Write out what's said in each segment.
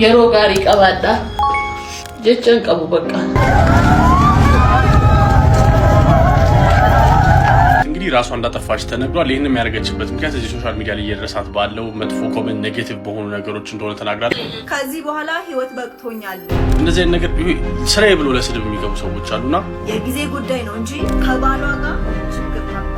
የሮጋሪ ቀባዳ ጀጨን ቀቡ በቃ እንግዲህ ራሷ እንዳጠፋች ተነግሯል። ይሄንም ያደረገችበት ምክንያት እዚህ ሶሻል ሚዲያ ላይ እየደረሳት ባለው መጥፎ ኮሜንት ኔጌቲቭ በሆኑ ነገሮች እንደሆነ ተናግራለች። ከዚህ በኋላ ህይወት በቅቶኛል እንደዚህ አይነት ነገር ስራዬ ብሎ ለስድብ የሚገቡ ሰዎች አሉና የጊዜ ጉዳይ ነው እንጂ ከባሏ ጋር ችግር ነበር።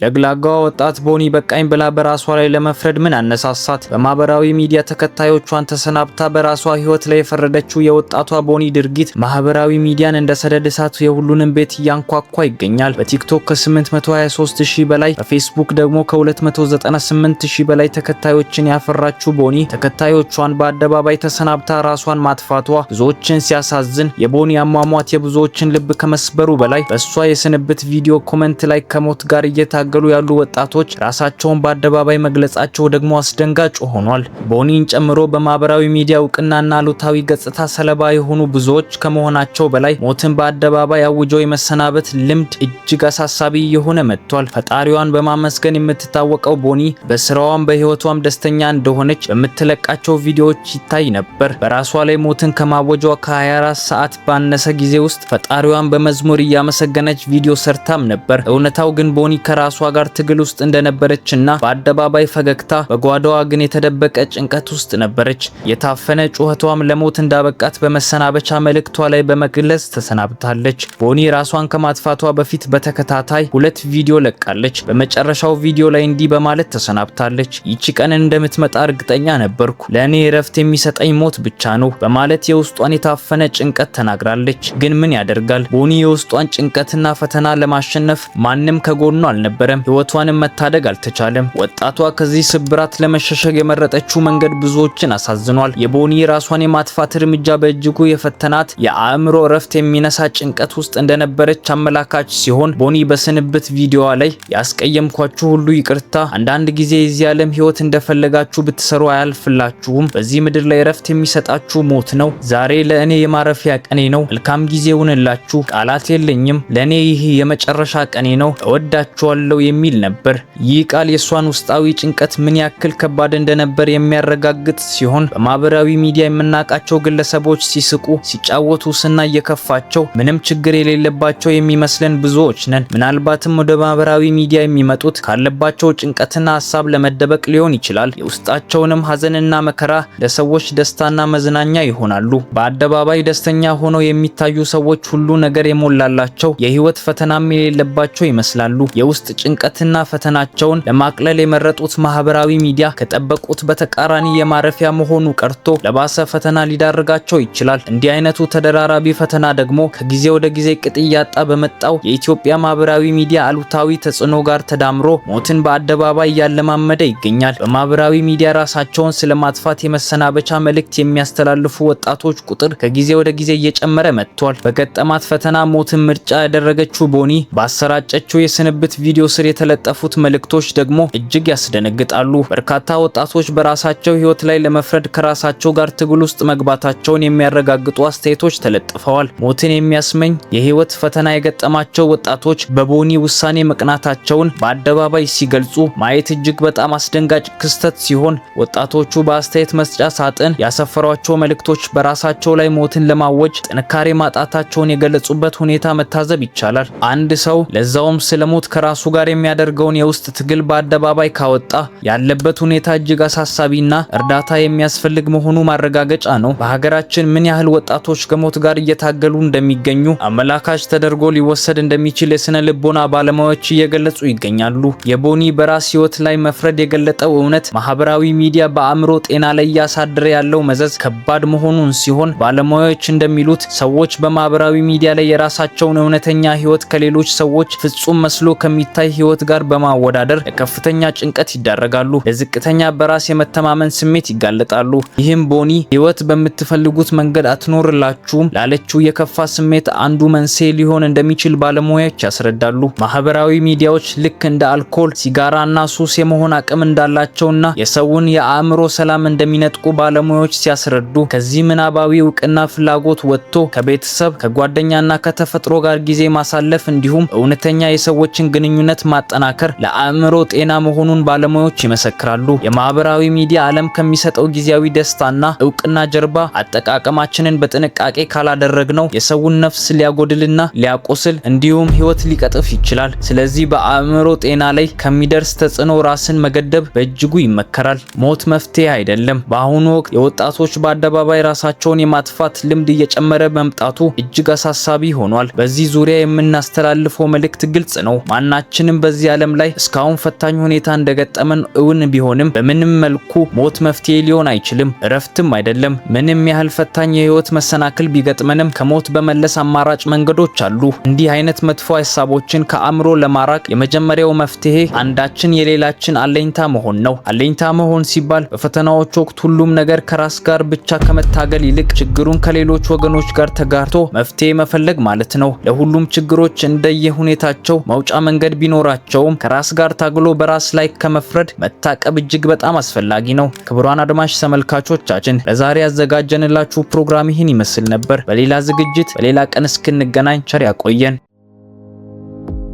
ለግላጋዋ ወጣት ቦኒ በቃኝ ብላ በራሷ ላይ ለመፍረድ ምን አነሳሳት? በማህበራዊ ሚዲያ ተከታዮቿን ተሰናብታ በራሷ ህይወት ላይ የፈረደችው የወጣቷ ቦኒ ድርጊት ማህበራዊ ሚዲያን እንደ ሰደድ እሳት የሁሉንም ቤት እያንኳኳ ይገኛል። በቲክቶክ ከ823000 በላይ፣ በፌስቡክ ደግሞ ከ298000 በላይ ተከታዮችን ያፈራችው ቦኒ ተከታዮቿን በአደባባይ ተሰናብታ ራሷን ማጥፋቷ ብዙዎችን ሲያሳዝን፣ የቦኒ አሟሟት የብዙዎችን ልብ ከመስበሩ በላይ በእሷ የስንብት ቪዲዮ ኮሜንት ላይ ከሞት ጋር እየታገሉ ያሉ ወጣቶች ራሳቸውን በአደባባይ መግለጻቸው ደግሞ አስደንጋጭ ሆኗል። ቦኒን ጨምሮ በማህበራዊ ሚዲያ እውቅናና አሉታዊ ገጽታ ሰለባ የሆኑ ብዙዎች ከመሆናቸው በላይ ሞትን በአደባባይ አውጀው የመሰናበት ልምድ እጅግ አሳሳቢ የሆነ መጥቷል። ፈጣሪዋን በማመስገን የምትታወቀው ቦኒ በስራዋም በህይወቷም ደስተኛ እንደሆነች በምትለቃቸው ቪዲዮዎች ይታይ ነበር። በራሷ ላይ ሞትን ከማወጇ ከ24 ሰዓት ባነሰ ጊዜ ውስጥ ፈጣሪዋን በመዝሙር እያመሰገነች ቪዲዮ ሰርታም ነበር። እውነታው ግን ቦኒ ከራሷ ጋር ትግል ውስጥ እንደነበረችና በአደባባይ ፈገግታ በጓዳዋ ግን የተደበቀ ጭንቀት ውስጥ ነበረች። የታፈነ ጩኸቷም ለሞት እንዳበቃት በመሰናበቻ መልእክቷ ላይ በመግለጽ ተሰናብታለች። ቦኒ ራሷን ከማጥፋቷ በፊት በተከታታይ 2 ቪዲዮ ለቃለች። በመጨረሻው ቪዲዮ ላይ እንዲህ በማለት ተሰናብታለች። ይቺ ቀን እንደምትመጣ እርግጠኛ ነበርኩ፣ ለእኔ እረፍት የሚሰጠኝ ሞት ብቻ ነው በማለት የውስጧን የታፈነ ጭንቀት ተናግራለች። ግን ምን ያደርጋል፣ ቦኒ የውስጧን ጭንቀትና ፈተና ለማሸነፍ ማንም ከጎኗ አልነበረም። ህይወቷንም መታደግ አልተቻለም። ወጣቷ ከዚህ ስብራት ለመሸሸግ የመረጠችው መንገድ ብዙዎችን አሳዝኗል። የቦኒ ራሷን የማጥፋት እርምጃ በእጅጉ የፈተናት የአእምሮ እረፍት የሚነሳ ጭንቀት ውስጥ እንደነበረች አመላካች ሲሆን ቦኒ በስንብት ቪዲዮዋ ላይ ያስቀየምኳችሁ ሁሉ ይቅርታ፣ አንዳንድ ጊዜ የዚህ ዓለም ህይወት እንደፈለጋችሁ ብትሰሩ አያልፍላችሁም። በዚህ ምድር ላይ እረፍት የሚሰጣችሁ ሞት ነው። ዛሬ ለእኔ የማረፊያ ቀኔ ነው። መልካም ጊዜ ይሁንላችሁ። ቃላት የለኝም። ለእኔ ይህ የመጨረሻ ቀኔ ነው። እወዳችኋለሁ የሚል ነበር። ይህ ቃል የሷን ውስጣዊ ጭንቀት ምን ያክል ከባድ እንደነበር የሚያረጋግጥ ሲሆን በማህበራዊ ሚዲያ የምናቃቸው ግለሰቦች ሲስቁ ሲጫወቱ ስና እየከፋቸው ምንም ችግር የሌለባቸው የሚመስለን ብዙዎች ነን። ምናልባትም ወደ ማህበራዊ ሚዲያ የሚመጡት ካለባቸው ጭንቀትና ሀሳብ ለመደበቅ ሊሆን ይችላል። የውስጣቸውንም ሀዘንና መከራ ለሰዎች ደስታና መዝናኛ ይሆናሉ። በአደባባይ ደስተኛ ሆነው የሚታዩ ሰዎች ሁሉ ነገር የሞላላቸው የህይወት ፈተናም የሌለባቸው ይመስላሉ። የውስጥ ጭንቀትና ፈተናቸውን ለማቅለል የመረጡት ማህበራዊ ሚዲያ ከጠበቁት በተቃራኒ የማረፊያ መሆኑ ቀርቶ ለባሰ ፈተና ሊዳርጋቸው ይችላል። እንዲህ አይነቱ ተደራራቢ ፈተና ደግሞ ከጊዜ ወደ ጊዜ ቅጥ እያጣ በመጣው የኢትዮጵያ ማህበራዊ ሚዲያ አሉታዊ ተጽዕኖ ጋር ተዳምሮ ሞትን በአደባባይ እያለማመደ ይገኛል። በማህበራዊ ሚዲያ ራሳቸውን ስለማጥፋት የመሰናበቻ መልእክት የሚያስተላልፉ ወጣቶች ቁጥር ከጊዜ ወደ ጊዜ እየጨመረ መጥቷል። በገጠማት ፈተና ሞትን ምርጫ ያደረገችው ቦኒ ባሰራጨችው የስንብት ቪዲዮ ስር የተለጠፉት መልእክቶች ደግሞ እጅግ ያስደነግጣሉ። በርካታ ወጣቶች በራሳቸው ህይወት ላይ ለመፍረድ ከራሳቸው ጋር ትግል ውስጥ መግባታቸውን የሚያረጋግጡ አስተያየቶች ተለጥፈዋል። ሞትን የሚያስመኝ የህይወት ፈተና የገጠማቸው ወጣቶች በቦኒ ውሳኔ መቅናታቸውን በአደባባይ ሲገልጹ ማየት እጅግ በጣም አስደንጋጭ ክስተት ሲሆን ወጣቶቹ በአስተያየት መስጫ ሳጥን ያሰፈሯቸው መልእክቶች በራሳቸው ላይ ሞትን ለማወጅ ጥንካሬ ማጣታቸውን የገለጹበት ሁኔታ መታዘብ ይቻላል። አንድ ሰው ለዛውም ስለሞት ከራሱ ጋር የሚያደርገውን የውስጥ ትግል በአደባባይ ካወጣ ያለበት ሁኔታ እጅግ አሳሳቢና እርዳታ የሚያስፈልግ መሆኑ ማረጋገጫ ነው። በሀገራችን ምን ያህል ወጣቶች ከሞት ጋር እየታገሉ እንደሚገኙ አመላካች ተደርጎ ሊወሰድ እንደሚችል የስነ ልቦና ባለሙያዎች እየገለጹ ይገኛሉ። የቦኒ በራስ ህይወት ላይ መፍረድ የገለጠው እውነት ማህበራዊ ሚዲያ በአእምሮ ጤና ላይ እያሳደረ ያለው መዘዝ ከባድ መሆኑን ሲሆን ባለሙያዎች እንደሚሉት ሰዎች በማህበራዊ ሚዲያ ላይ የራሳቸውን እውነተኛ ህይወት ከሌሎች ሰዎች ፍጹም መስሎ ከሚታይ ህይወት ጋር በማወዳደር ለከፍተኛ ጭንቀት ይዳረጋሉ፣ ለዝቅተኛ በራስ የመተማመን ስሜት ይጋለጣሉ። ይህም ቦኒ ህይወት በምትፈልጉት መንገድ አትኖርላችሁም ላለችው የከፋ ስሜት አንዱ መንስኤ ሊሆን እንደሚችል ባለሙያዎች ያስረዳሉ። ማህበራዊ ሚዲያዎች ልክ እንደ አልኮል፣ ሲጋራና ሱስ የመሆን አቅም እንዳላቸውና የሰውን የአእምሮ ሰላም እንደሚነጥቁ ባለሙያዎች ሲያስረዱ ከዚህ ምናባዊ እውቅና ፍላጎት ወጥቶ ከቤተሰብ ከጓደኛና ከተፈጥሮ ጋር ጊዜ ማሳለፍ እንዲሁም እውነተኛ የሰዎችን ግንኙነት ግንኙነት ማጠናከር ለአእምሮ ጤና መሆኑን ባለሙያዎች ይመሰክራሉ። የማህበራዊ ሚዲያ ዓለም ከሚሰጠው ጊዜያዊ ደስታና እውቅና ጀርባ አጠቃቀማችንን በጥንቃቄ ካላደረግነው የሰውን ነፍስ ሊያጎድልና ሊያቆስል እንዲሁም ህይወት ሊቀጥፍ ይችላል። ስለዚህ በአእምሮ ጤና ላይ ከሚደርስ ተጽዕኖ ራስን መገደብ በእጅጉ ይመከራል። ሞት መፍትሄ አይደለም። በአሁኑ ወቅት የወጣቶች በአደባባይ ራሳቸውን የማጥፋት ልምድ እየጨመረ መምጣቱ እጅግ አሳሳቢ ሆኗል። በዚህ ዙሪያ የምናስተላልፈው መልእክት ግልጽ ነው። ማናችንም በዚህ ዓለም ላይ እስካሁን ፈታኝ ሁኔታ እንደገጠመን እውን ቢሆንም በምንም መልኩ ሞት መፍትሄ ሊሆን አይችልም፣ እረፍትም አይደለም። ምንም ያህል ፈታኝ የህይወት መሰናክል ቢገጥመንም ከሞት በመለስ አማራጭ መንገዶች አሉ። እንዲህ አይነት መጥፎ ሐሳቦችን ከአእምሮ ለማራቅ የመጀመሪያው መፍትሄ አንዳችን የሌላችን አለኝታ መሆን ነው። አለኝታ መሆን ሲባል በፈተናዎች ወቅት ሁሉም ነገር ከራስ ጋር ብቻ ከመታገል ይልቅ ችግሩን ከሌሎች ወገኖች ጋር ተጋርቶ መፍትሄ መፈለግ ማለት ነው። ለሁሉም ችግሮች እንደየሁኔታቸው መውጫ መንገድ ቢኖራቸውም ከራስ ጋር ታግሎ በራስ ላይ ከመፍረድ መታቀብ እጅግ በጣም አስፈላጊ ነው። ክቡራን አድማጭ ተመልካቾቻችን ለዛሬ ያዘጋጀንላችሁ ፕሮግራም ይህን ይመስል ነበር። በሌላ ዝግጅት በሌላ ቀን እስክንገናኝ ቸር ያቆየን።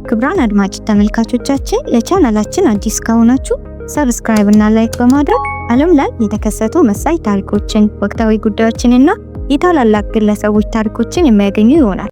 ክቡራን አድማጭ ተመልካቾቻችን ለቻናላችን አዲስ ከሆናችሁ ሰብስክራይብ እና ላይክ በማድረግ ዓለም ላይ የተከሰቱ መሳይ ታሪኮችን፣ ወቅታዊ ጉዳዮችንና የታላላቅ ግለሰቦች ታሪኮችን የሚያገኙ ይሆናል።